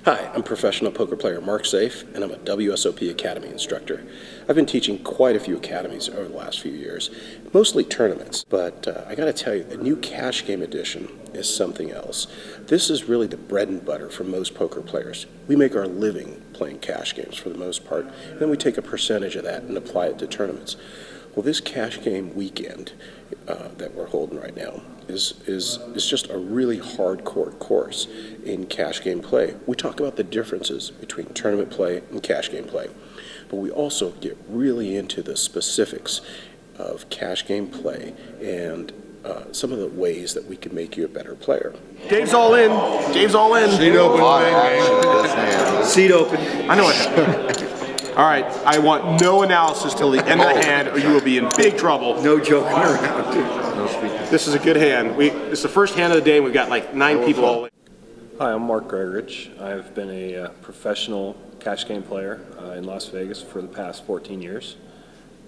Hi, I'm professional poker player Mark Seif, and I'm a WSOP Academy instructor. I've been teaching quite a few academies over the last few years, mostly tournaments, but I gotta tell you, the new Cash Game Edition is something else. This is really the bread and butter for most poker players. We make our living playing cash games for the most part, and then we take a percentage of that and apply it to tournaments. Well, this cash game weekend that we're holding right now is just a really hardcore course in cash game play. We talk about the differences between tournament play and cash game play, but we also get really into the specifics of cash game play and some of the ways that we can make you a better player. Dave's all in. Dave's all in. Seat open. Seat open. I know it. All right, I want no analysis till the end of the hand, or you will be in big trouble. No joking around. No speaking. This is a good hand. It's the first hand of the day, and we've got like 9 people all in. Hi, I'm Mark Gregorich. I've been a professional cash game player in Las Vegas for the past 14 years.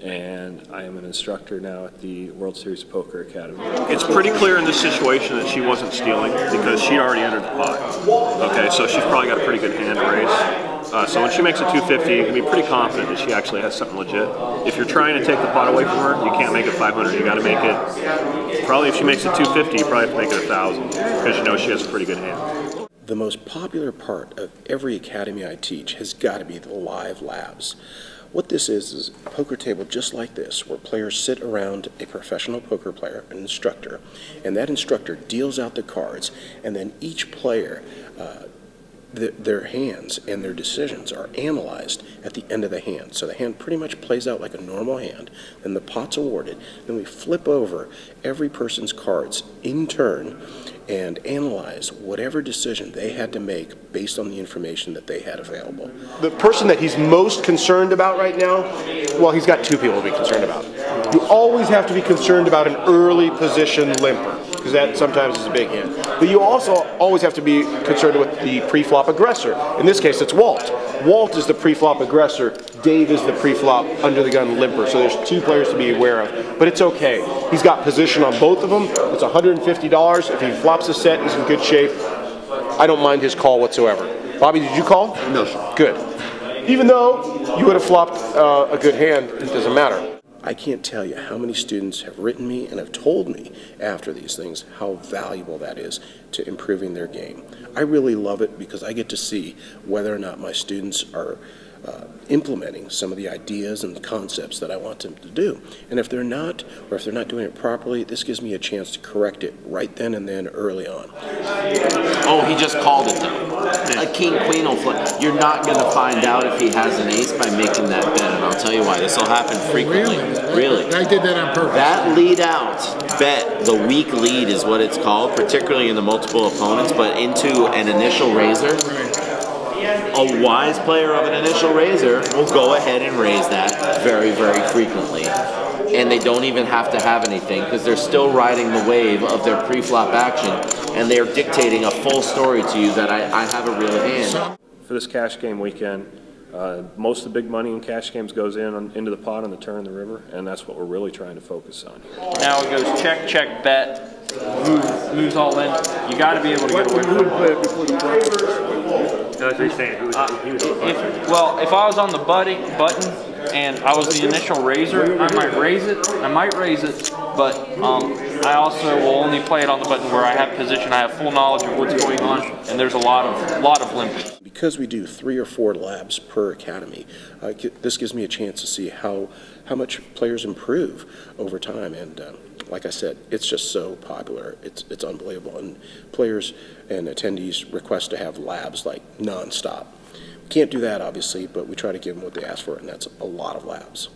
And I am an instructor now at the World Series Poker Academy. It's pretty clear in this situation that she wasn't stealing because she already entered the pot. Okay, so she's probably got a pretty good hand to raise. So when she makes a 250, you can be pretty confident that she actually has something legit. If you're trying to take the pot away from her, you can't make it 500. You got to make it, probably if she makes it 250, you probably have to make it 1,000 because you know she has a pretty good hand. The most popular part of every academy I teach has got to be the live labs. What this is a poker table just like this, where players sit around a professional poker player, an instructor, and that instructor deals out the cards, and then each player, their hands and their decisions are analyzed at the end of the hand. So the hand pretty much plays out like a normal hand, then the pot's awarded, then we flip over every person's cards in turn and analyze whatever decision they had to make based on the information that they had available. The person that he's most concerned about right now, well, he's got 2 people to be concerned about. You always have to be concerned about an early position limper, because that sometimes is a big hand. But you also always have to be concerned with the pre-flop aggressor. In this case, it's Walt. Walt is the pre-flop aggressor. Dave is the pre-flop under-the-gun limper. So there's 2 players to be aware of. But it's okay. He's got position on both of them. It's $150. If he flops a set, he's in good shape. I don't mind his call whatsoever. Bobby, did you call? No, sir. Good. Even though you would have flopped a good hand, it doesn't matter. I can't tell you how many students have written me and have told me after these things how valuable that is to improving their game. I really love it because I get to see whether or not my students are implementing some of the ideas and the concepts that I want them to do. And if they're not, or if they're not doing it properly, this gives me a chance to correct it right then and then early on. Oh, he just called it though. A king queen will flip. You're not going to find out if he has an ace by making that bet, and I'll tell you why. This will happen frequently. Really? I did that on purpose. That lead out bet, the weak lead is what it's called, particularly in the multiple opponents, but into an initial raiser. A wise player of an initial raiser will go ahead and raise that very, very frequently. And they don't even have to have anything because they're still riding the wave of their pre-flop action, and they're dictating a full story to you that I have a real hand. For this cash game weekend, most of the big money in cash games goes into the pot on the turn of the river, and that's what we're really trying to focus on. Now it goes check, check, bet, moves all in. You got to be able to get away from it. Well, if I was on the button and I was the initial raiser, I might raise it, but I also will only play it on the button where I have position, I have full knowledge of what's going on, and there's a lot of limping. Because we do 3 or 4 labs per academy, this gives me a chance to see how much players improve over time, and like I said, it's just so popular. It's unbelievable, and players and attendees request to have labs like non-stop. We can't do that, obviously, but we try to give them what they ask for, and that's a lot of labs.